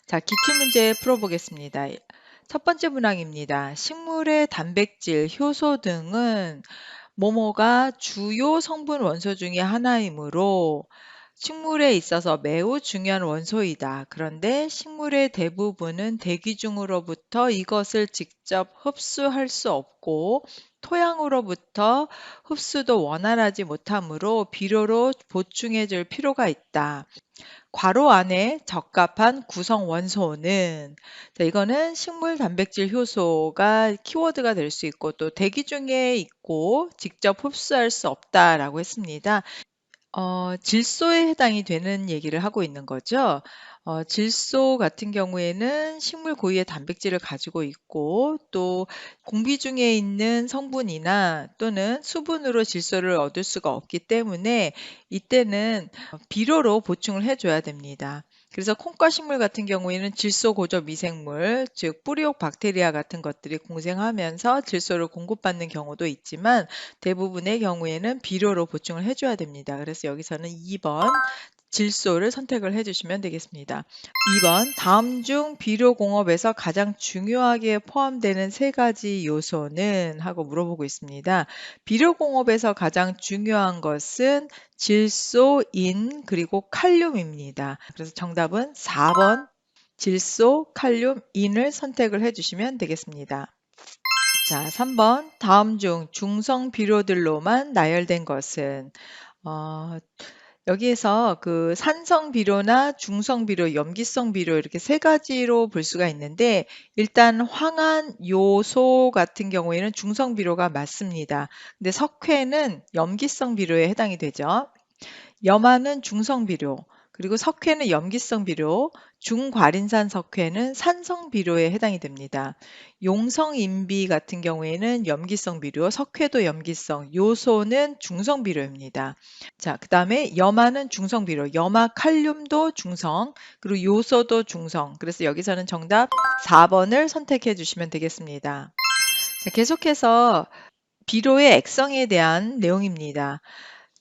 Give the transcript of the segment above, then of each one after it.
자, 기출문제 풀어보겠습니다. 첫 번째 문항입니다. 식물의 단백질, 효소 등은 뭐뭐가 주요 성분 원소 중에 하나이므로 식물에 있어서 매우 중요한 원소이다. 그런데 식물의 대부분은 대기 중으로부터 이것을 직접 흡수할 수 없고 토양으로부터 흡수도 원활하지 못하므로 비료로 보충해 줄 필요가 있다. 괄호 안에 적합한 구성 원소는 자, 이거는 식물 단백질 효소가 키워드가 될 수 있고 또 대기 중에 있고 직접 흡수할 수 없다라고 했습니다. 질소에 해당이 되는 얘기를 하고 있는 거죠. 질소 같은 경우에는 식물 고유의 단백질을 가지고 있고 또 공기 중에 있는 성분이나 또는 수분으로 질소를 얻을 수가 없기 때문에 이때는 비료로 보충을 해줘야 됩니다. 그래서 콩과 식물 같은 경우에는 질소 고조 미생물, 즉 뿌리옥 박테리아 같은 것들이 공생하면서 질소를 공급받는 경우도 있지만 대부분의 경우에는 비료로 보충을 해줘야 됩니다. 그래서 여기서는 2번 질소를 선택을 해주시면 되겠습니다. 2번 다음 중 비료 공업에서 가장 중요하게 포함되는 세 가지 요소는 하고 물어보고 있습니다. 비료 공업에서 가장 중요한 것은 질소, 인, 그리고 칼륨입니다. 그래서 정답은 4번 질소, 칼륨, 인을 선택을 해주시면 되겠습니다. 자, 3번 다음 중 중성 비료들로만 나열된 것은 어, 여기에서 그 산성 비료나 중성 비료, 염기성 비료 이렇게 세 가지로 볼 수가 있는데 일단 황한 요소 같은 경우에는 중성 비료가 맞습니다. 근데 석회는 염기성 비료에 해당이 되죠. 염화는 중성 비료, 그리고 석회는 염기성 비료, 중과린산 석회는 산성 비료에 해당이 됩니다. 용성 인비 같은 경우에는 염기성 비료, 석회도 염기성, 요소는 중성 비료입니다. 자, 그다음에 염화는 중성 비료, 염화 칼륨도 중성, 그리고 요소도 중성. 그래서 여기서는 정답 4번을 선택해 주시면 되겠습니다. 자, 계속해서 비료의 액성에 대한 내용입니다.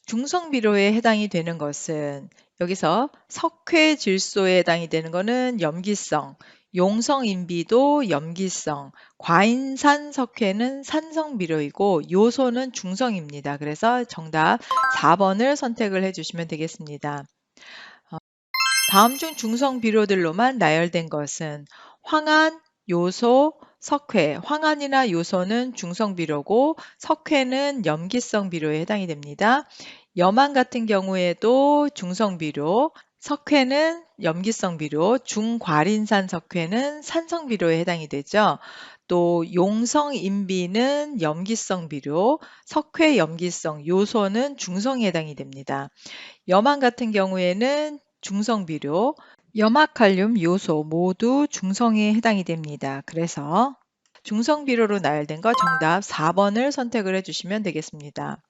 중성 비료에 해당이 되는 것은 여기서 석회 질소에 해당이 되는 것은 염기성, 용성 인비도 염기성, 과인산 석회는 산성 비료이고 요소는 중성입니다. 그래서 정답 4번을 선택을 해주시면 되겠습니다. 다음 중 중성 비료들로만 나열된 것은 황한, 요소, 석회, 황한이나 요소는 중성 비료고 석회는 염기성 비료에 해당이 됩니다. 염한 같은 경우에도 중성 비료, 석회는 염기성 비료, 중과린산 석회는 산성 비료에 해당이 되죠. 또 용성 인비는 염기성 비료, 석회 염기성, 요소는 중성에 해당이 됩니다. 염한 같은 경우에는 중성 비료, 염화칼륨, 요소 모두 중성에 해당이 됩니다. 그래서 중성 비료로 나열된 거 정답 4번을 선택을 해주시면 되겠습니다.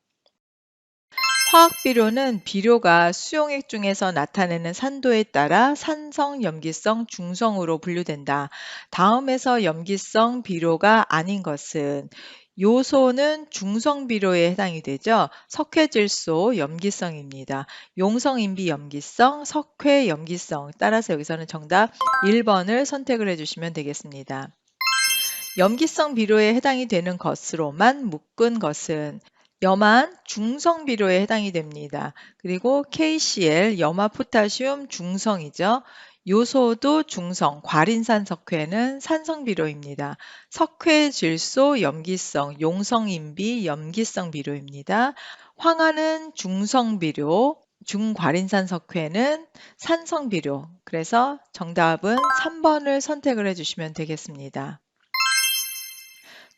화학 비료는 비료가 수용액 중에서 나타내는 산도에 따라 산성, 염기성, 중성으로 분류된다. 다음에서 염기성 비료가 아닌 것은 요소는 중성 비료에 해당이 되죠. 석회질소 염기성입니다. 용성 인비 염기성, 석회 염기성. 따라서 여기서는 정답 1번을 선택을 해주시면 되겠습니다. 염기성 비료에 해당이 되는 것으로만 묶은 것은 염한 중성 비료에 해당이 됩니다. 그리고 KCl 염화 포타슘 중성이죠. 요소도 중성, 과린산 석회는 산성 비료입니다. 석회 질소 염기성, 용성 인비 염기성 비료입니다. 황화는 중성 비료, 중과린산 석회는 산성 비료. 그래서 정답은 3번을 선택을 해주시면 되겠습니다.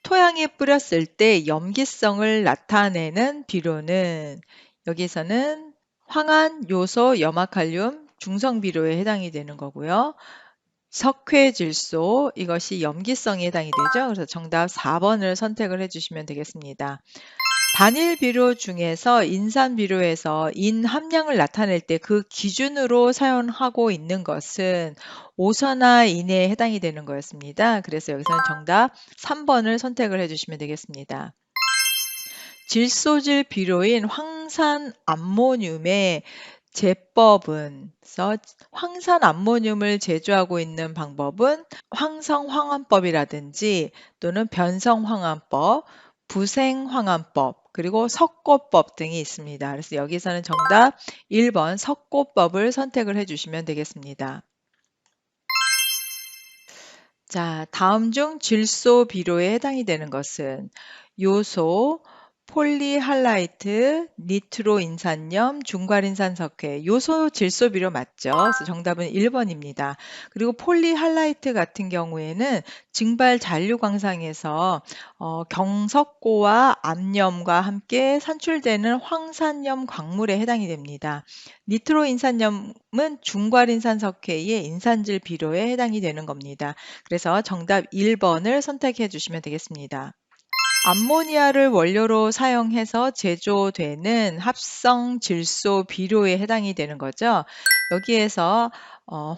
토양에 뿌렸을 때 염기성을 나타내는 비료는 여기서는 황한, 요소, 염화칼륨, 중성 비료에 해당이 되는 거고요. 석회질소 이것이 염기성에 해당이 되죠. 그래서 정답 4번을 선택을 해주시면 되겠습니다. 단일 비료 중에서 인산 비료에서 인 함량을 나타낼 때 그 기준으로 사용하고 있는 것은 오선화인에 해당이 되는 거였습니다. 그래서 여기서는 정답 3번을 선택을 해주시면 되겠습니다. 질소질 비료인 황산 암모늄의 제법은 써 황산 암모늄을 제조하고 있는 방법은 황성황암법이라든지 또는 변성황암법, 부생황암법, 그리고 석고법 등이 있습니다. 그래서 여기서는 정답 1번 석고법을 선택을 해주시면 되겠습니다. 자, 다음 중 질소 비료에 해당이 되는 것은 요소, 폴리할라이트, 니트로인산염, 중괄인산석회. 요소 질소 비료 맞죠? 그래서 정답은 1번입니다. 그리고 폴리할라이트 같은 경우에는 증발 잔류 광상에서 경석고와 암염과 함께 산출되는 황산염 광물에 해당이 됩니다. 니트로인산염은 중괄인산석회의 인산질 비료에 해당이 되는 겁니다. 그래서 정답 1번을 선택해 주시면 되겠습니다. 암모니아를 원료로 사용해서 제조되는 합성 질소 비료에 해당이 되는 거죠. 여기에서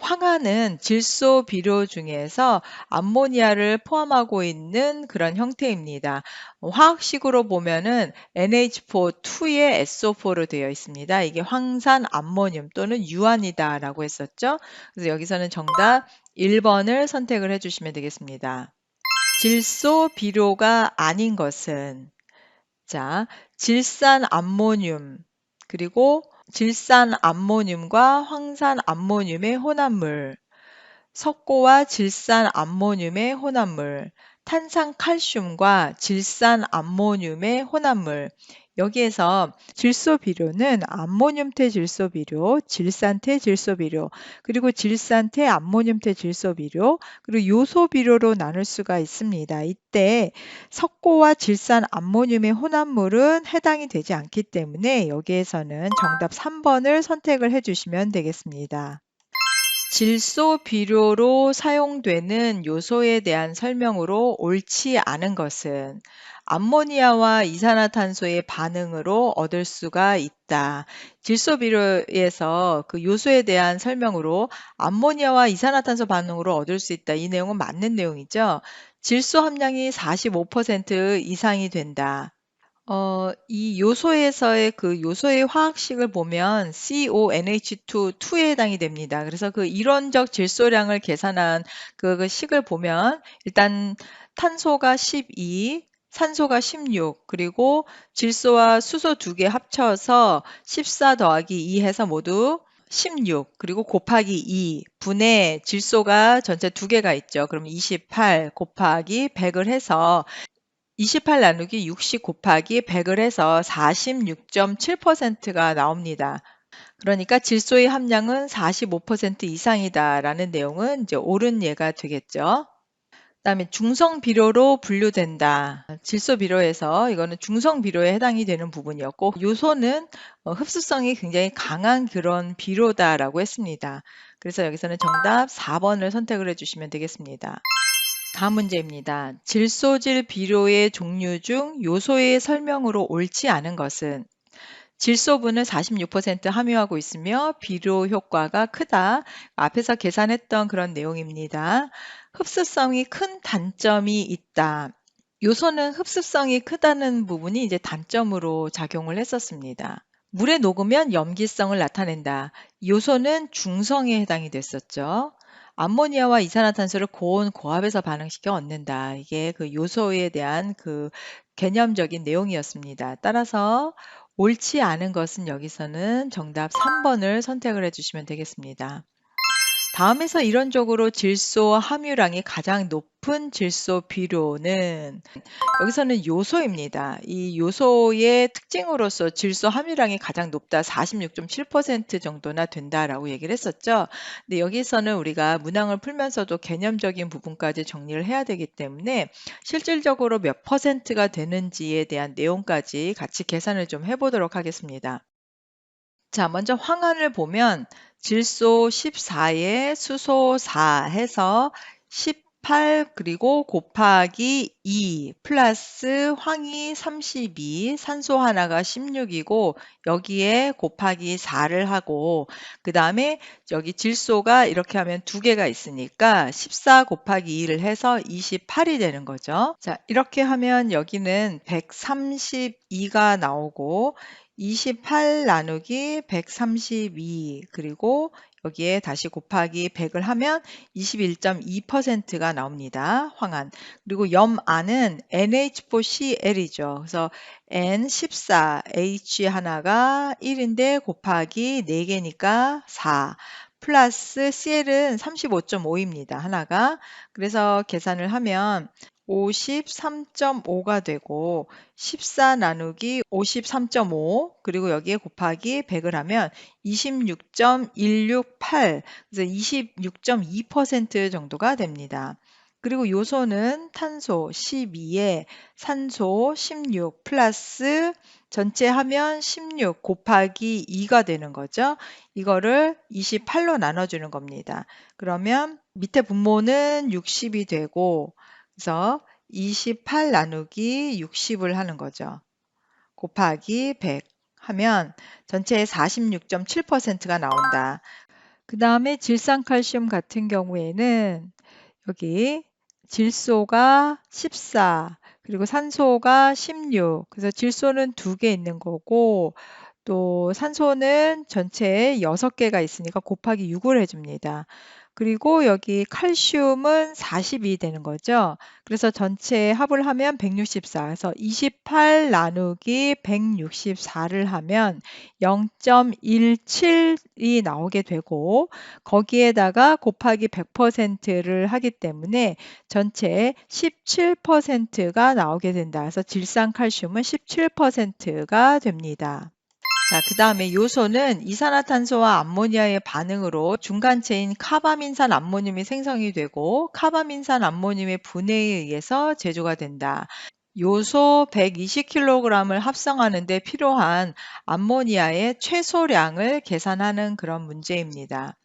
황화는 질소 비료 중에서 암모니아를 포함하고 있는 그런 형태입니다. 화학식으로 보면은 NH4,2에 SO4로 되어 있습니다. 이게 황산 암모늄 또는 유안이다라고 했었죠. 그래서 여기서는 정답 1번을 선택을 해주시면 되겠습니다. 질소 비료가 아닌 것은 자, 질산 암모늄 그리고 질산 암모늄과 황산 암모늄의 혼합물, 석고와 질산 암모늄의 혼합물, 탄산칼슘과 질산 암모늄의 혼합물. 여기에서 질소 비료는 암모늄태 질소 비료, 질산태 질소 비료, 그리고 질산태 암모늄태 질소 비료, 그리고 요소 비료로 나눌 수가 있습니다. 이때 석고와 질산 암모늄의 혼합물은 해당이 되지 않기 때문에 여기에서는 정답 3번을 선택을 해주시면 되겠습니다. 질소 비료로 사용되는 요소에 대한 설명으로 옳지 않은 것은 암모니아와 이산화탄소의 반응으로 얻을 수가 있다. 질소 비료에서 그 요소에 대한 설명으로 암모니아와 이산화탄소 반응으로 얻을 수 있다. 이 내용은 맞는 내용이죠. 질소 함량이 45% 이상이 된다. 이 요소에서의 그 요소의 화학식을 보면 CONH2에 해당이 됩니다. 그래서 그 이론적 질소량을 계산한 그 식을 보면 일단 탄소가 12, 산소가 16, 그리고 질소와 수소 두 개 합쳐서 14 더하기 2 해서 모두 16, 그리고 곱하기 2, 분의 질소가 전체 두 개가 있죠. 그럼 28 곱하기 100을 해서 28 나누기 60 곱하기 100을 해서 46.7%가 나옵니다. 그러니까 질소의 함량은 45% 이상이다라는 내용은 이제 옳은 예가 되겠죠. 그다음에 중성 비료로 분류된다. 질소 비료에서 이거는 중성 비료에 해당이 되는 부분이었고 요소는 흡수성이 굉장히 강한 그런 비료다라고 했습니다. 그래서 여기서는 정답 4번을 선택을 해주시면 되겠습니다. 다음 문제입니다. 질소질 비료의 종류 중 요소의 설명으로 옳지 않은 것은 질소분을 46% 함유하고 있으며 비료 효과가 크다. 앞에서 계산했던 그런 내용입니다. 흡수성이 큰 단점이 있다. 요소는 흡수성이 크다는 부분이 이제 단점으로 작용을 했었습니다. 물에 녹으면 염기성을 나타낸다. 요소는 중성에 해당이 됐었죠. 암모니아와 이산화탄소를 고온 고압에서 반응시켜 얻는다. 이게 그 요소에 대한 그 개념적인 내용이었습니다. 따라서 옳지 않은 것은 여기서는 정답 3번을 선택을 해주시면 되겠습니다. 다음에서 이론적으로 질소 함유량이 가장 높은 질소 비료는 여기서는 요소입니다. 이 요소의 특징으로서 질소 함유량이 가장 높다. 46.7% 정도나 된다라고 얘기를 했었죠. 근데 여기서는 우리가 문항을 풀면서도 개념적인 부분까지 정리를 해야 되기 때문에 실질적으로 몇 퍼센트가 되는지에 대한 내용까지 같이 계산을 좀 해보도록 하겠습니다. 자, 먼저 황환을 보면 질소 14에 수소 4 해서 18 그리고 곱하기 2 플러스 황이 32, 산소 하나가 16이고 여기에 곱하기 4를 하고 그 다음에 여기 질소가 이렇게 하면 두 개가 있으니까 14 곱하기 2를 해서 28이 되는 거죠. 자, 이렇게 하면 여기는 132가 나오고 28 나누기 132 그리고 여기에 다시 곱하기 100을 하면 21.2%가 나옵니다. 황안. 그리고 염안은 NH4Cl이죠. 그래서 N14, H 하나가 1인데 곱하기 4개니까 4 플러스 Cl은 35.5입니다. 하나가. 그래서 계산을 하면 53.5가 되고 14 나누기 53.5 그리고 여기에 곱하기 100을 하면 26.168 그래서 26.2% 정도가 됩니다. 그리고 요소는 탄소 12에 산소 16 플러스 전체 하면 16 곱하기 2가 되는 거죠. 이거를 28로 나눠주는 겁니다. 그러면 밑에 분모는 60이 되고 그래서 28 나누기 60을 하는 거죠. 곱하기 100 하면 전체의 46.7%가 나온다. 그 다음에 질산칼슘 같은 경우에는 여기 질소가 14, 그리고 산소가 16. 그래서 질소는 2개 있는 거고 또 산소는 전체에 6개가 있으니까 곱하기 6을 해줍니다. 그리고 여기 칼슘은 40이 되는 거죠. 그래서 전체 합을 하면 164. 그래서 28 나누기 164를 하면 0.17이 나오게 되고 거기에다가 곱하기 100%를 하기 때문에 전체 17%가 나오게 된다. 그래서 질산칼슘은 17%가 됩니다. 자, 그 다음에 요소는 이산화탄소와 암모니아의 반응으로 중간체인 카바민산 암모늄이 생성이 되고 카바민산 암모늄의 분해에 의해서 제조가 된다. 요소 120kg을 합성하는 데 필요한 암모니아의 최소량을 계산하는 그런 문제입니다.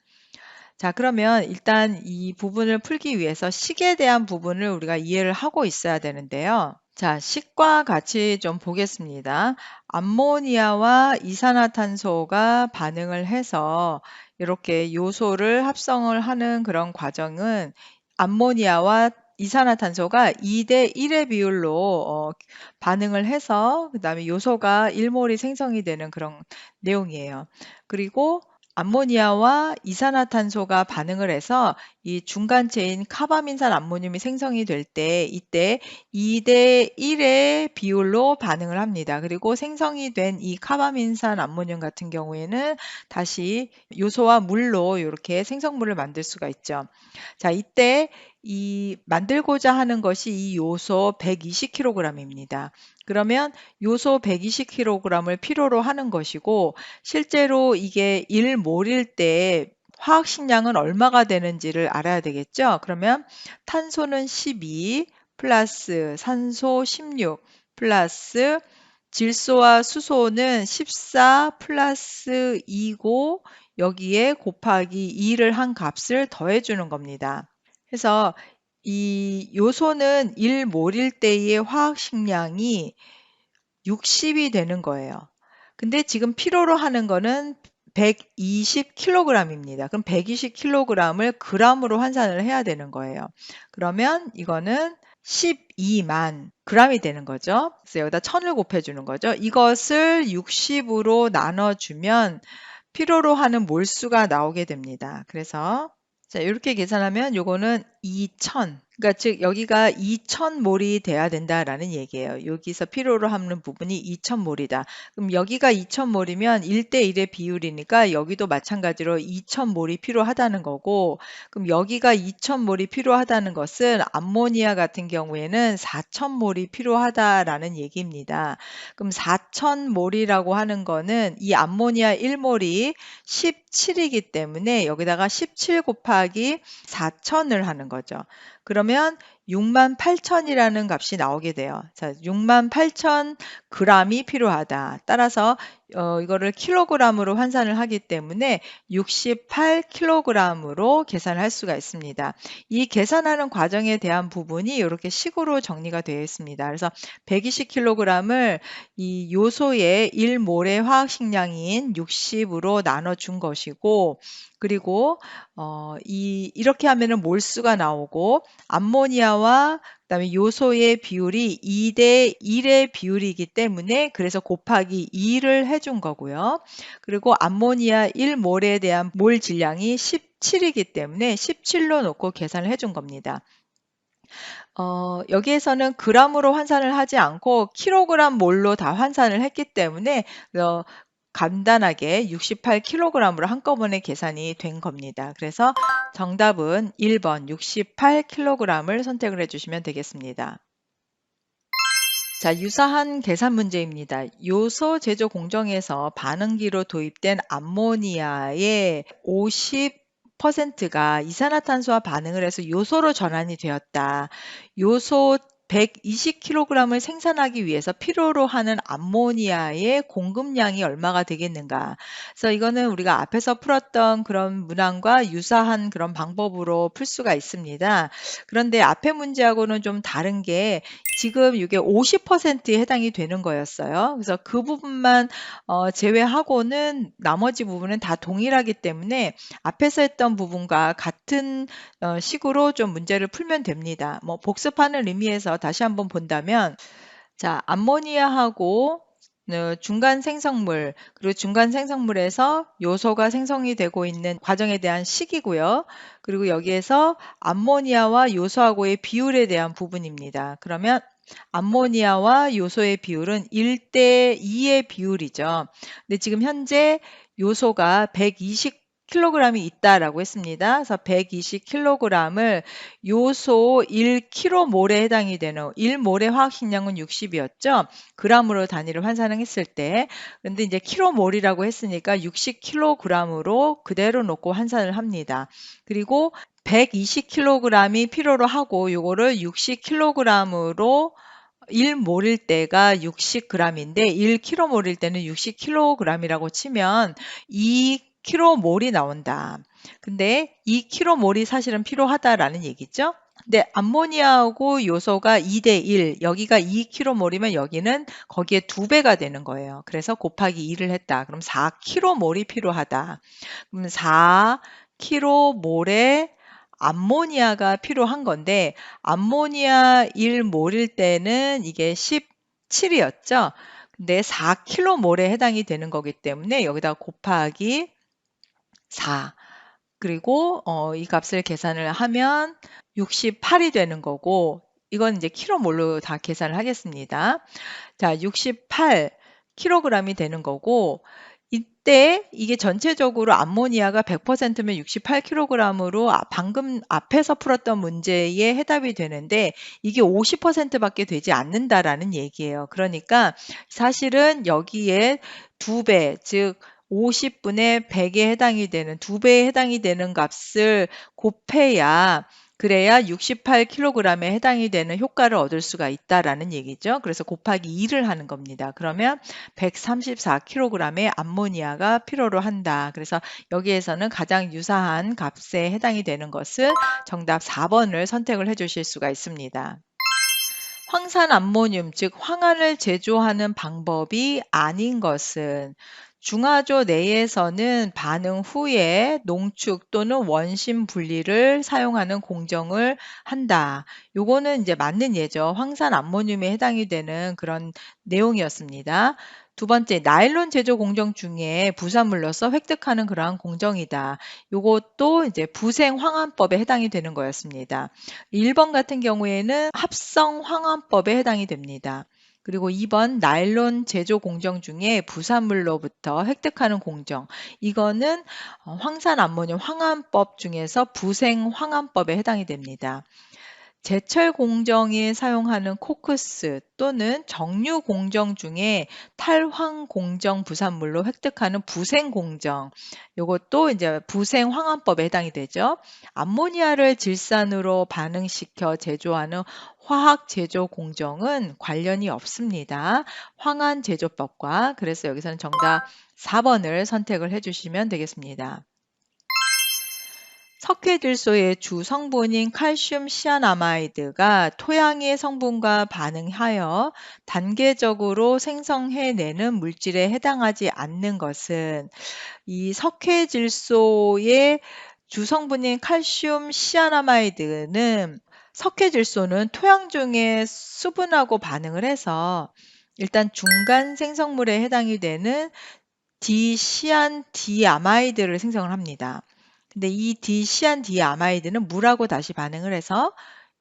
자, 그러면 일단 이 부분을 풀기 위해서 식에 대한 부분을 우리가 이해를 하고 있어야 되는데요. 자, 식과 같이 좀 보겠습니다. 암모니아와 이산화탄소가 반응을 해서 이렇게 요소를 합성을 하는 그런 과정은 암모니아와 이산화탄소가 2대 1의 비율로 반응을 해서 그다음에 요소가 1몰이 생성이 되는 그런 내용이에요. 그리고 암모니아와 이산화탄소가 반응을 해서 이 중간체인 카바민산 암모늄이 생성이 될 때 이때 2대 1의 비율로 반응을 합니다. 그리고 생성이 된 이 카바민산 암모늄 같은 경우에는 다시 요소와 물로 이렇게 생성물을 만들 수가 있죠. 자, 이때 이 만들고자 하는 것이 이 요소 120kg입니다. 그러면 요소 120kg을 필요로 하는 것이고 실제로 이게 1몰일 때 화학식량은 얼마가 되는지를 알아야 되겠죠. 그러면 탄소는 12 플러스 산소 16 플러스 질소와 수소는 14 플러스 2고 여기에 곱하기 2를 한 값을 더해주는 겁니다. 그래서 이 요소는 1몰일 때의 화학식량이 60이 되는 거예요. 근데 지금 필요로 하는 거는 120kg입니다. 그럼 120kg을 g으로 환산을 해야 되는 거예요. 그러면 이거는 12만 g이 되는 거죠. 그래서 여기다 1000을 곱해주는 거죠. 이것을 60으로 나눠주면 필요로 하는 몰수가 나오게 됩니다. 그래서 자, 이렇게 계산하면 요거는 2000. 그러니까 즉 여기가 2000몰이 돼야 된다라는 얘기예요. 여기서 필요로 하는 부분이 2000몰이다. 그럼 여기가 2000몰이면 1대 1의 비율이니까 여기도 마찬가지로 2000몰이 필요하다는 거고 그럼 여기가 2000몰이 필요하다는 것은 암모니아 같은 경우에는 4000몰이 필요하다라는 얘기입니다. 그럼 4000몰이라고 하는 거는 이 암모니아 1몰이 17이기 때문에 여기다가 17 곱하기 4000을 하는 거죠. 그러면 68,000이라는 값이 나오게 돼요. 자, 68,000g이 필요하다. 따라서 이거를 킬로그램으로 환산을 하기 때문에 68kg으로 계산을 할 수가 있습니다. 이 계산하는 과정에 대한 부분이 이렇게 식으로 정리가 되어 있습니다. 그래서 120kg을 이 요소의 1몰의 화학식량인 60으로 나눠준 것이고 그리고 이렇게 하면은 몰수가 나오고 암모니아와 그다음에 요소의 비율이 2대 1의 비율이기 때문에 그래서 곱하기 2를 해준 거고요. 그리고 암모니아 1몰에 대한 몰 질량이 17이기 때문에 17로 놓고 계산을 해준 겁니다. 여기에서는 그램으로 환산을 하지 않고 킬로그램 몰로 다 환산을 했기 때문에 어, 간단하게 68kg으로 한꺼번에 계산이 된 겁니다. 그래서 정답은 1번 68kg을 선택을 해주시면 되겠습니다. 자, 유사한 계산 문제입니다. 요소 제조 공정에서 반응기로 도입된 암모니아의 50%가 이산화탄소와 반응을 해서 요소로 전환이 되었다. 요소 120kg을 생산하기 위해서 필요로 하는 암모니아의 공급량이 얼마가 되겠는가? 그래서 이거는 우리가 앞에서 풀었던 그런 문항과 유사한 그런 방법으로 풀 수가 있습니다. 그런데 앞의 문제하고는 좀 다른 게 지금 이게 50%에 해당이 되는 거였어요. 그래서 그 부분만 제외하고는 나머지 부분은 다 동일하기 때문에 앞에서 했던 부분과 같은 식으로 좀 문제를 풀면 됩니다. 뭐 복습하는 의미에서 다시 한번 본다면 자, 암모니아하고 중간 생성물, 그리고 중간 생성물에서 요소가 생성이 되고 있는 과정에 대한 식이고요. 그리고 여기에서 암모니아와 요소하고의 비율에 대한 부분입니다. 그러면 암모니아와 요소의 비율은 1대 2의 비율이죠. 근데 지금 현재 요소가 120kg이 있다라고 했습니다. 그래서 120kg을 요소 1km몰에 해당이 되는 1몰의 화학식량은 60이었죠. g으로 단위를 환산했을 때. 근데 이제 킬로몰이라고 했으니까 60kg으로 그대로 놓고 환산을 합니다. 그리고 120kg이 필요로 하고 요거를 60kg으로 1몰일 때가 60g인데 1km몰일 때는 60kg이라고 치면 2km몰이 나온다. 근데 2km몰이 사실은 필요하다라는 얘기죠. 근데 암모니아하고 요소가 2대 1, 여기가 2km몰이면 여기는 거기에 2배가 되는 거예요. 그래서 곱하기 2를 했다. 그럼 4km몰이 필요하다. 그럼 4km몰에 암모니아가 필요한 건데 암모니아 1몰일 때는 이게 17이었죠. 근데 4km몰에 해당이 되는 거기 때문에 여기다 곱하기 4 그리고 이 값을 계산을 하면 68이 되는 거고 이건 이제 킬로몰로 다 계산을 하겠습니다. 자, 68kg이 되는 거고 이때 이게 전체적으로 암모니아가 100%면 68kg으로 방금 앞에서 풀었던 문제의 해답이 되는데 이게 50%밖에 되지 않는다라는 얘기예요. 그러니까 사실은 여기에 2배, 즉 50분의 100에 해당이 되는 2배에 해당이 되는 값을 곱해야 그래야 68kg에 해당이 되는 효과를 얻을 수가 있다라는 얘기죠. 그래서 곱하기 2를 하는 겁니다. 그러면 134kg의 암모니아가 필요로 한다. 그래서 여기에서는 가장 유사한 값에 해당이 되는 것을 정답 4번을 선택을 해 주실 수가 있습니다. 황산 암모늄, 즉 황안을 제조하는 방법이 아닌 것은 중화조 내에서는 반응 후에 농축 또는 원심 분리를 사용하는 공정을 한다. 요거는 이제 맞는 예죠. 황산 암모늄에 해당이 되는 그런 내용이었습니다. 두 번째, 나일론 제조 공정 중에 부산물로서 획득하는 그러한 공정이다. 요것도 이제 부생 황안법에 해당이 되는 거였습니다. 1번 같은 경우에는 합성 황안법에 해당이 됩니다. 그리고 2번 나일론 제조 공정 중에 부산물로부터 획득하는 공정. 이거는 황산 암모늄 황안법 중에서 부생 황안법에 해당이 됩니다. 제철 공정에 사용하는 코크스 또는 정류 공정 중에 탈황 공정 부산물로 획득하는 부생 공정. 요것도 이제 부생 황안법에 해당이 되죠. 암모니아를 질산으로 반응시켜 제조하는 화학 제조 공정은 관련이 없습니다. 황안 제조법과. 그래서 여기서는 정답 4번을 선택을 해주시면 되겠습니다. 석회질소의 주 성분인 칼슘 시아나마이드가 토양의 성분과 반응하여 단계적으로 생성해내는 물질에 해당하지 않는 것은 이 석회질소의 주 성분인 칼슘 시아나마이드는 석회질소는 토양 중에 수분하고 반응을 해서 일단 중간 생성물에 해당이 되는 디시안디아마이드를 생성을 합니다. 근데 이 디시안디아마이드는 물하고 다시 반응을 해서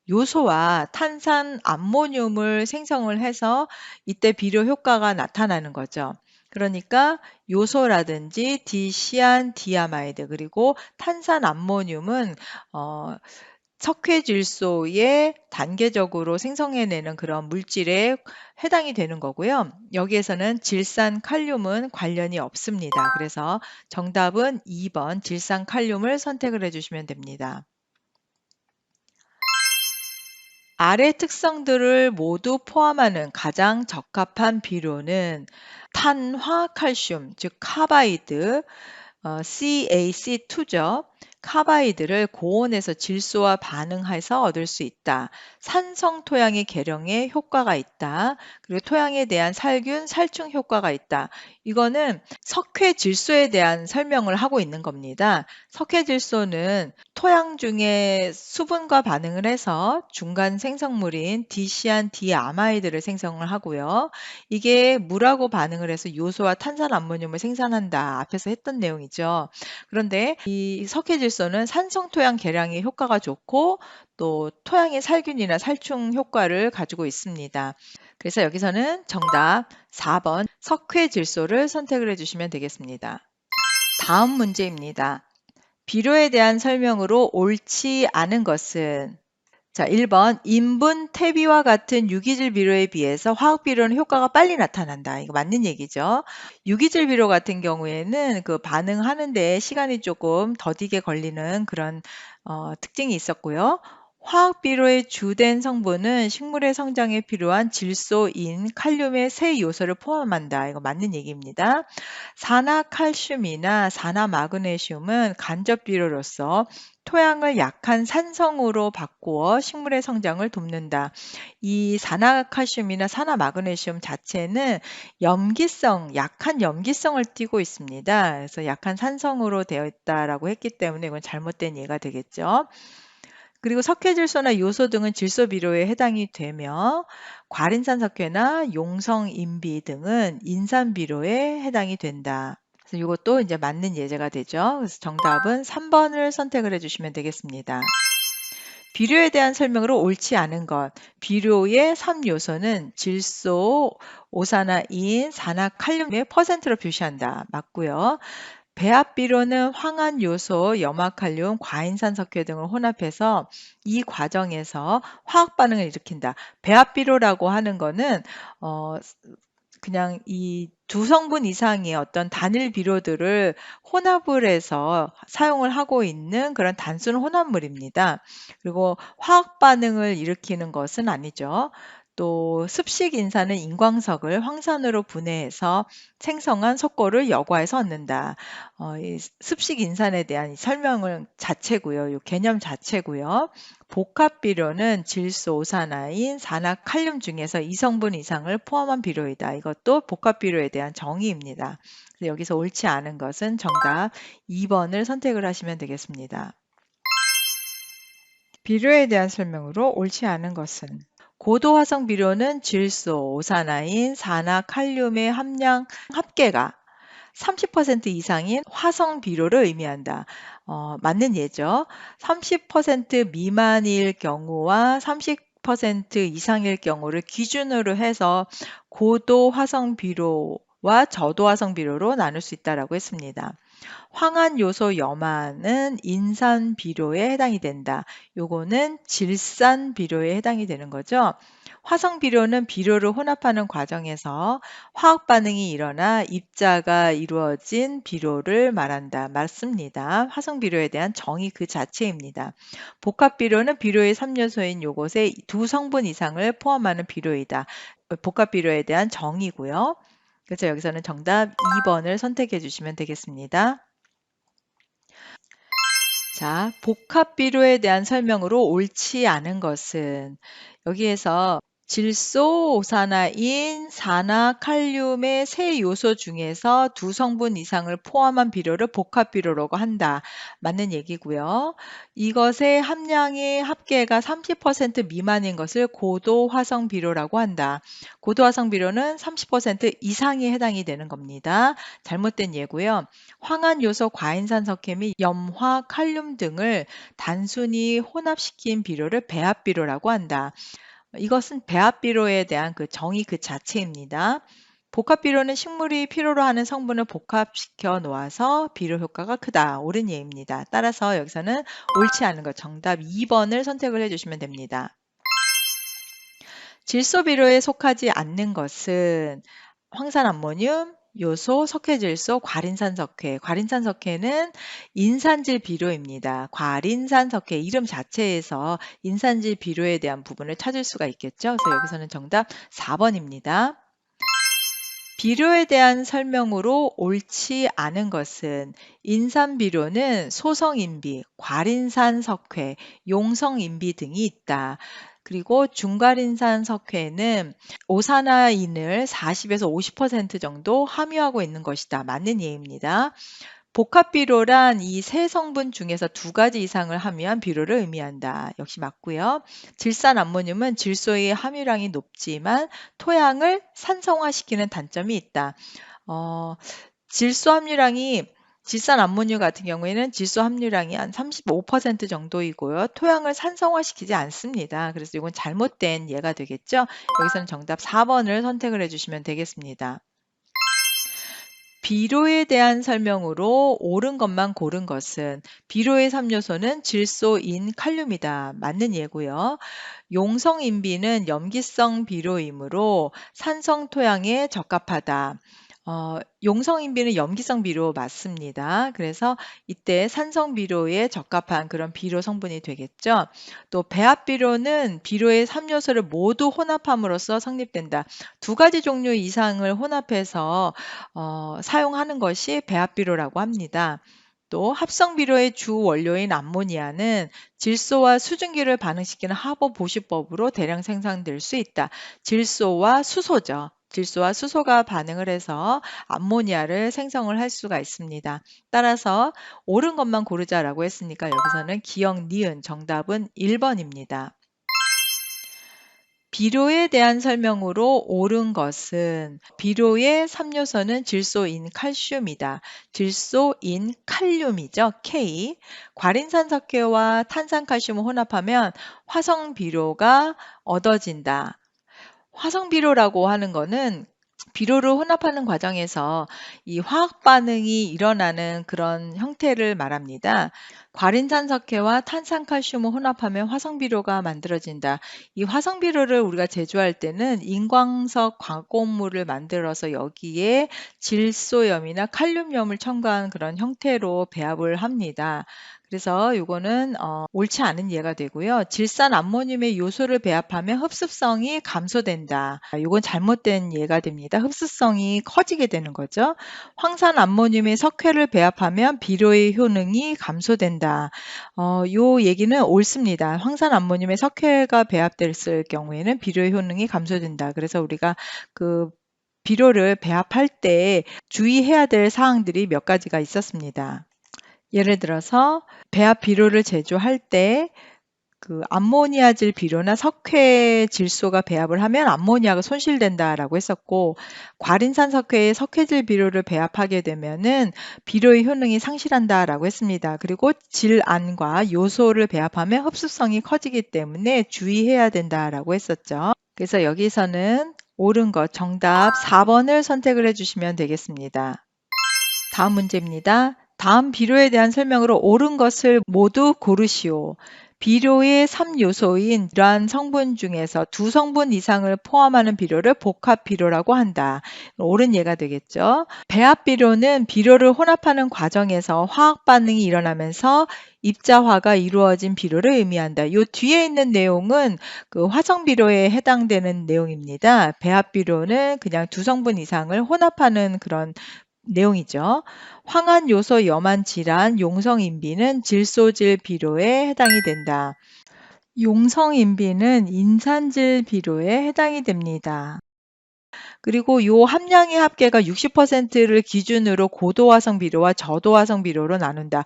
요소와 탄산 암모늄을 생성을 해서 이때 비료 효과가 나타나는 거죠. 그러니까 요소라든지 디시안디아마이드 그리고 탄산 암모늄은 석회질소에 단계적으로 생성해내는 그런 물질에 해당이 되는 거고요. 여기에서는 질산칼륨은 관련이 없습니다. 그래서 정답은 2번 질산칼륨을 선택을 해주시면 됩니다. 아래 특성들을 모두 포함하는 가장 적합한 비료는 탄화칼슘, 즉 카바이드, CaC2죠. 카바이드를 고온에서 질소와 반응해서 얻을 수 있다. 산성 토양의 개량에 효과가 있다. 그리고 토양에 대한 살균, 살충 효과가 있다. 이거는 석회질소에 대한 설명을 하고 있는 겁니다. 석회질소는 토양 중에 수분과 반응을 해서 중간 생성물인 디시안디아마이드를 생성을 하고요. 이게 물하고 반응을 해서 요소와 탄산암모늄을 생산한다. 앞에서 했던 내용이죠. 그런데 이 석회질소는 산성 토양 개량에 효과가 좋고 또 토양의 살균이나 살충 효과를 가지고 있습니다. 그래서 여기서는 정답 4번 석회질소를 선택을 해주시면 되겠습니다. 다음 문제입니다. 비료에 대한 설명으로 옳지 않은 것은 자, 1번 인분 퇴비와 같은 유기질 비료에 비해서 화학 비료는 효과가 빨리 나타난다. 이거 맞는 얘기죠. 유기질 비료 같은 경우에는 그 반응하는데 시간이 조금 더디게 걸리는 그런 특징이 있었고요. 화학 비료의 주된 성분은 식물의 성장에 필요한 질소인 칼륨의 세 요소를 포함한다. 이거 맞는 얘기입니다. 산화칼슘이나 산화마그네슘은 간접 비료로서 토양을 약한 산성으로 바꾸어 식물의 성장을 돕는다. 이 산화칼슘이나 산화마그네슘 자체는 약한 염기성을 띠고 있습니다. 그래서 약한 산성으로 되어 있다라고 했기 때문에 이건 잘못된 예가 되겠죠. 그리고 석회질소나 요소 등은 질소 비료에 해당이 되며 과린산 석회나 용성 인비 등은 인산 비료에 해당이 된다. 그래서 이것도 이제 맞는 예제가 되죠. 그래서 정답은 3번을 선택을 해주시면 되겠습니다. 비료에 대한 설명으로 옳지 않은 것. 비료의 3요소는 질소, 오산화인, 산화칼륨의 퍼센트로 표시한다. 맞고요. 배합 비료는 황한 요소, 염화칼륨, 과인산석회 등을 혼합해서 이 과정에서 화학 반응을 일으킨다. 배합 비료라고 하는 거는 그냥 이 두 성분 이상의 어떤 단일 비료들을 혼합을 해서 사용을 하고 있는 그런 단순 혼합물입니다. 그리고 화학 반응을 일으키는 것은 아니죠. 또 습식 인산은 인광석을 황산으로 분해해서 생성한 석고를 여과해서 얻는다. 이 습식 인산에 대한 설명을 자체고요. 이 개념 자체고요. 복합 비료는 질소, 오산화인, 산화칼륨 중에서 2성분 이상을 포함한 비료이다. 이것도 복합 비료에 대한 정의입니다. 여기서 옳지 않은 것은 정답 2번을 선택을 하시면 되겠습니다. 비료에 대한 설명으로 옳지 않은 것은 고도화성 비료는 질소, 오산화인, 산화칼륨의 함량 합계가 30% 이상인 화성 비료를 의미한다. 맞는 예죠. 30% 미만일 경우와 30% 이상일 경우를 기준으로 해서 고도 화성 비료와 저도 화성 비료로 나눌 수 있다라고 했습니다. 황한 요소 염화는 인산 비료에 해당이 된다. 요거는 질산 비료에 해당이 되는 거죠. 화성 비료는 비료를 혼합하는 과정에서 화학 반응이 일어나 입자가 이루어진 비료를 말한다. 맞습니다. 화성 비료에 대한 정의 그 자체입니다. 복합 비료는 비료의 3요소인 요것에 두 성분 이상을 포함하는 비료이다. 복합 비료에 대한 정의고요. 그래서 여기서는 정답 2번을 선택해 주시면 되겠습니다. 자, 복합 비료에 대한 설명으로 옳지 않은 것은 여기에서 질소, 오사나인, 산화, 칼륨의 세 요소 중에서 두 성분 이상을 포함한 비료를 복합 비료라고 한다. 맞는 얘기고요. 이것의 함량의 합계가 30% 미만인 것을 고도 화성 비료라고 한다. 고도 화성 비료는 30% 이상이 해당이 되는 겁니다. 잘못된 예고요. 황한 요소 과인산 석회 및 염화, 칼륨 등을 단순히 혼합시킨 비료를 배합 비료라고 한다. 이것은 배합 비료에 대한 그 정의 그 자체입니다. 복합 비료는 식물이 필요로 하는 성분을 복합시켜 놓아서 비료 효과가 크다. 옳은 예입니다. 따라서 여기서는 옳지 않은 것 정답 2번을 선택을 해주시면 됩니다. 질소 비료에 속하지 않는 것은 황산암모늄, 요소, 석회질소, 과린산석회. 과린산석회는 인산질 비료입니다. 과린산석회 이름 자체에서 인산질 비료에 대한 부분을 찾을 수가 있겠죠. 그래서 여기서는 정답 4번입니다. 비료에 대한 설명으로 옳지 않은 것은 인산비료는 소성인비, 과린산석회, 용성인비 등이 있다. 그리고 중과린산석회는 오사나인을 40에서 50% 정도 함유하고 있는 것이다. 맞는 예입니다. 복합 비료란 이 세 성분 중에서 두 가지 이상을 함유한 비료를 의미한다. 역시 맞고요. 질산 암모늄은 질소의 함유량이 높지만 토양을 산성화시키는 단점이 있다. 질소 함유량이 질산 암모늄 같은 경우에는 질소 함유량이 한 35% 정도이고요. 토양을 산성화시키지 않습니다. 그래서 이건 잘못된 예가 되겠죠. 여기서는 정답 4번을 선택을 해주시면 되겠습니다. 비료에 대한 설명으로 옳은 것만 고른 것은 비료의 3요소는 질소, 인, 칼륨이다. 맞는 예고요. 용성인비는 염기성 비료이므로 산성 토양에 적합하다. 용성인비는 염기성 비료 맞습니다. 그래서 이때 산성 비료에 적합한 그런 비료 성분이 되겠죠. 또 배합 비료는 비료의 3요소를 모두 혼합함으로써 성립된다. 두 가지 종류 이상을 혼합해서 사용하는 것이 배합 비료라고 합니다. 또 합성 비료의 주 원료인 암모니아는 질소와 수증기를 반응시키는 하버 보시법으로 대량 생산될 수 있다. 질소와 수소죠. 질소와 수소가 반응을 해서 암모니아를 생성을 할 수가 있습니다. 따라서 옳은 것만 고르자라고 했으니까 여기서는 기억 니은 정답은 1번입니다. 비료에 대한 설명으로 옳은 것은 비료의 3요소는 질소인 칼슘이다. 질소인 칼륨이죠. K. 과린산석회와 탄산칼슘을 혼합하면 화성비료가 얻어진다. 화성비료라고 하는 거는 비료를 혼합하는 과정에서 이 화학 반응이 일어나는 그런 형태를 말합니다. 과린산석회와 탄산칼슘을 혼합하면 화성비료가 만들어진다. 이 화성비료를 우리가 제조할 때는 인광석 광곡물을 만들어서 여기에 질소염이나 칼륨염을 첨가한 그런 형태로 배합을 합니다. 그래서 이거는 옳지 않은 예가 되고요. 질산 암모늄의 요소를 배합하면 흡습성이 감소된다. 이건 잘못된 예가 됩니다. 흡습성이 커지게 되는 거죠. 황산 암모늄의 석회를 배합하면 비료의 효능이 감소된다. 요 얘기는 옳습니다. 황산 암모늄의 석회가 배합됐을 경우에는 비료의 효능이 감소된다. 그래서 우리가 그 비료를 배합할 때 주의해야 될 사항들이 몇 가지가 있었습니다. 예를 들어서 배합 비료를 제조할 때 그 암모니아질 비료나 석회 질소가 배합을 하면 암모니아가 손실된다라고 했었고, 과린산 석회에 석회질 비료를 배합하게 되면은 비료의 효능이 상실한다라고 했습니다. 그리고 질안과 요소를 배합하면 흡수성이 커지기 때문에 주의해야 된다라고 했었죠. 그래서 여기서는 옳은 것 정답 4번을 선택을 해주시면 되겠습니다. 다음 문제입니다. 다음 비료에 대한 설명으로 옳은 것을 모두 고르시오. 비료의 3요소인 이러한 성분 중에서 두 성분 이상을 포함하는 비료를 복합 비료라고 한다. 옳은 예가 되겠죠. 배합 비료는 비료를 혼합하는 과정에서 화학 반응이 일어나면서 입자화가 이루어진 비료를 의미한다. 이 뒤에 있는 내용은 그 화성 비료에 해당되는 내용입니다. 배합 비료는 그냥 두 성분 이상을 혼합하는 그런 내용이죠. 황한 요소 염한 질환 용성 인비는 질소질 비료에 해당이 된다. 용성인비는 인산질 비료에 해당이 됩니다. 그리고 요 함량의 합계가 60%를 기준으로 고도화성 비료와 저도화성 비료로 나눈다.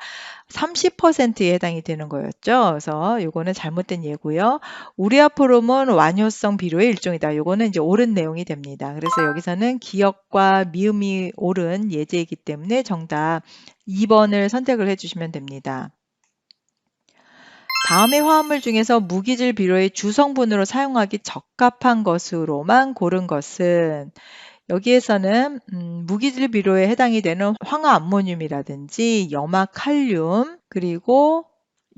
30%에 해당이 되는 거였죠. 그래서 요거는 잘못된 예고요. 우리아프롬은 완효성 비료의 일종이다. 요거는 이제 옳은 내용이 됩니다. 그래서 여기서는 기역과 미음이 옳은 예제이기 때문에 정답 2번을 선택을 해주시면 됩니다. 다음의 화합물 중에서 무기질 비료의 주성분으로 사용하기 적합한 것으로만 고른 것은 여기에서는 무기질 비료에 해당이 되는 황화암모늄이라든지 염화칼륨 그리고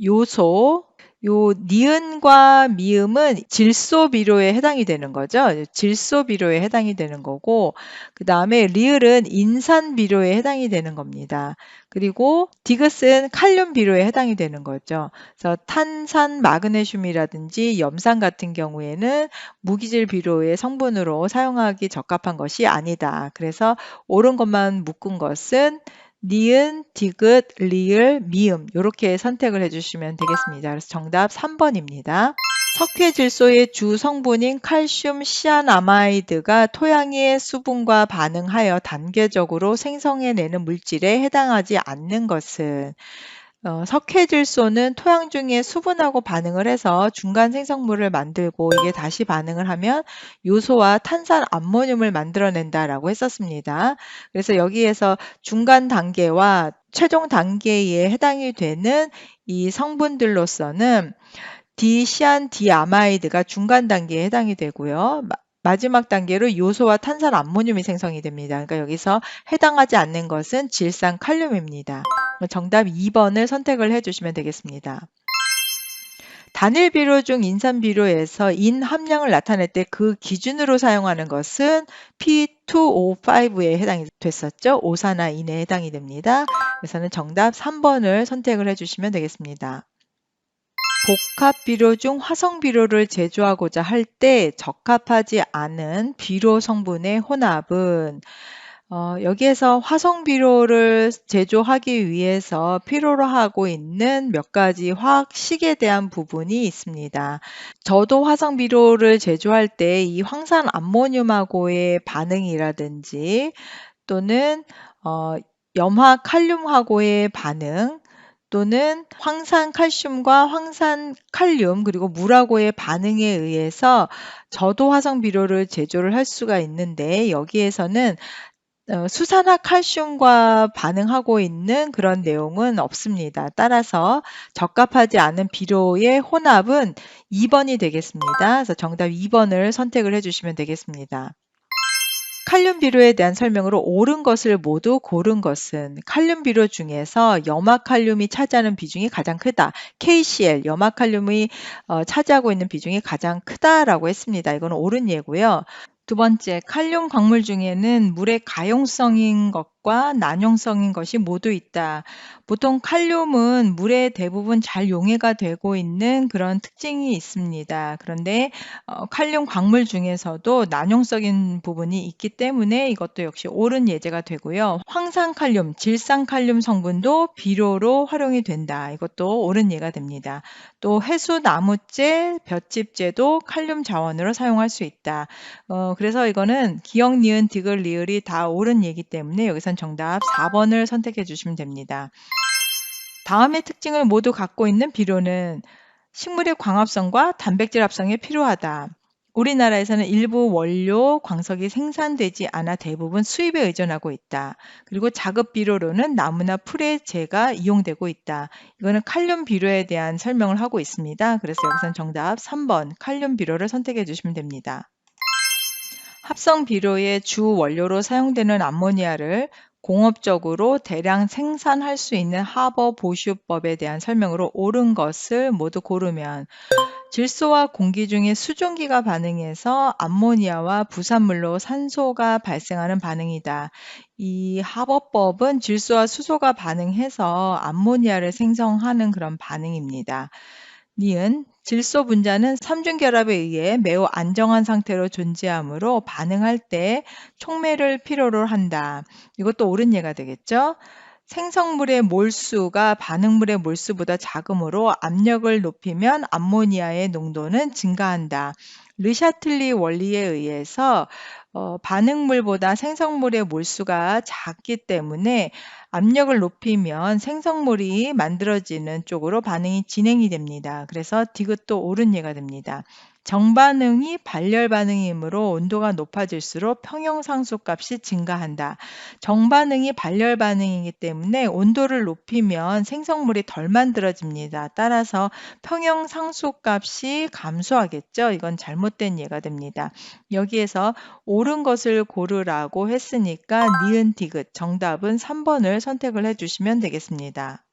요소 요 니은과 미음은 질소 비료에 해당이 되는 거죠. 질소 비료에 해당이 되는 거고 그다음에 리을은 인산 비료에 해당이 되는 겁니다. 그리고 디귿은 칼륨 비료에 해당이 되는 거죠. 그래서 탄산 마그네슘이라든지 염산 같은 경우에는 무기질 비료의 성분으로 사용하기 적합한 것이 아니다. 그래서 옳은 것만 묶은 것은 니은, 디귿, 리을, 미음 이렇게 선택을 해주시면 되겠습니다. 그래서 정답 3번입니다. 석회질소의 주 성분인 칼슘 시아나마이드가 토양의 수분과 반응하여 단계적으로 생성해내는 물질에 해당하지 않는 것은 석회질소는 토양 중에 수분하고 반응을 해서 중간 생성물을 만들고 이게 다시 반응을 하면 요소와 탄산 암모늄을 만들어낸다라고 했었습니다. 그래서 여기에서 중간 단계와 최종 단계에 해당이 되는 이 성분들로서는 디시안디아마이드가 중간 단계에 해당이 되고요. 마지막 단계로 요소와 탄산 암모늄이 생성이 됩니다. 그러니까 여기서 해당하지 않는 것은 질산 칼륨입니다. 정답 2번을 선택을 해주시면 되겠습니다. 단일 비료 중 인산 비료에서 인 함량을 나타낼 때 그 기준으로 사용하는 것은 P2O5에 해당이 됐었죠. 오산화인에 해당이 됩니다. 그래서는 정답 3번을 선택을 해주시면 되겠습니다. 복합 비료 중 화성 비료를 제조하고자 할 때 적합하지 않은 비료 성분의 혼합은 여기에서 화성 비료를 제조하기 위해서 필요로 하고 있는 몇 가지 화학식에 대한 부분이 있습니다. 저도 화성 비료를 제조할 때 이 황산 암모늄하고의 반응이라든지 또는 염화 칼륨하고의 반응 또는 황산 칼슘과 황산 칼륨 그리고 물하고의 반응에 의해서 저도 화성 비료를 제조를 할 수가 있는데 여기에서는 수산화 칼슘과 반응하고 있는 그런 내용은 없습니다. 따라서 적합하지 않은 비료의 혼합은 2번이 되겠습니다. 그래서 정답 2번을 선택을 해주시면 되겠습니다. 칼륨 비료에 대한 설명으로 옳은 것을 모두 고른 것은 칼륨 비료 중에서 염화칼륨이 차지하는 비중이 가장 크다. KCl, 염화칼륨이 차지하고 있는 비중이 가장 크다라고 했습니다. 이건 옳은 예고요. 두 번째, 칼륨 광물 중에는 물의 가용성인 것과 난용성인 것이 모두 있다. 보통 칼륨은 물에 대부분 잘 용해가 되고 있는 그런 특징이 있습니다. 그런데 칼륨 광물 중에서도 난용성인 부분이 있기 때문에 이것도 역시 옳은 예제가 되고요. 황산칼륨, 질산칼륨 성분도 비료로 활용이 된다. 이것도 옳은 예가 됩니다. 또 해수나무재, 볏짚재도 칼륨 자원으로 사용할 수 있다. 그래서 이거는 기역, 니은, 디귿, 리을이 다 옳은 예기 때문에 여기선 정답 4번을 선택해 주시면 됩니다. 다음의 특징을 모두 갖고 있는 비료는 식물의 광합성과 단백질 합성에 필요하다. 우리나라에서는 일부 원료, 광석이 생산되지 않아 대부분 수입에 의존하고 있다. 그리고 자급 비료로는 나무나 풀의 재가 이용되고 있다. 이거는 칼륨 비료에 대한 설명을 하고 있습니다. 그래서 여기선 정답 3번 칼륨 비료를 선택해 주시면 됩니다. 합성 비료의 주 원료로 사용되는 암모니아를 공업적으로 대량 생산할 수 있는 하버 보슈법에 대한 설명으로 옳은 것을 모두 고르면 질소와 공기 중에 수증기가 반응해서 암모니아와 부산물로 산소가 발생하는 반응이다. 이 하버법은 질소와 수소가 반응해서 암모니아를 생성하는 그런 반응입니다. 니은 질소 분자는 삼중결합에 의해 매우 안정한 상태로 존재하므로 반응할 때 촉매를 필요로 한다. 이것도 옳은 예가 되겠죠? 생성물의 몰수가 반응물의 몰수보다 작으므로 압력을 높이면 암모니아의 농도는 증가한다. 르샤틀리 원리에 의해서 반응물보다 생성물의 몰수가 작기 때문에 압력을 높이면 생성물이 만들어지는 쪽으로 반응이 진행이 됩니다. 그래서 디귿도 옳은 예가 됩니다. 정반응이 발열 반응이므로 온도가 높아질수록 평형상수 값이 증가한다. 정반응이 발열 반응이기 때문에 온도를 높이면 생성물이 덜 만들어집니다. 따라서 평형상수 값이 감소하겠죠. 이건 잘못된 예가 됩니다. 여기에서 옳은 것을 고르라고 했으니까 니은 디귿 정답은 3번을 선택을 해주시면 되겠습니다.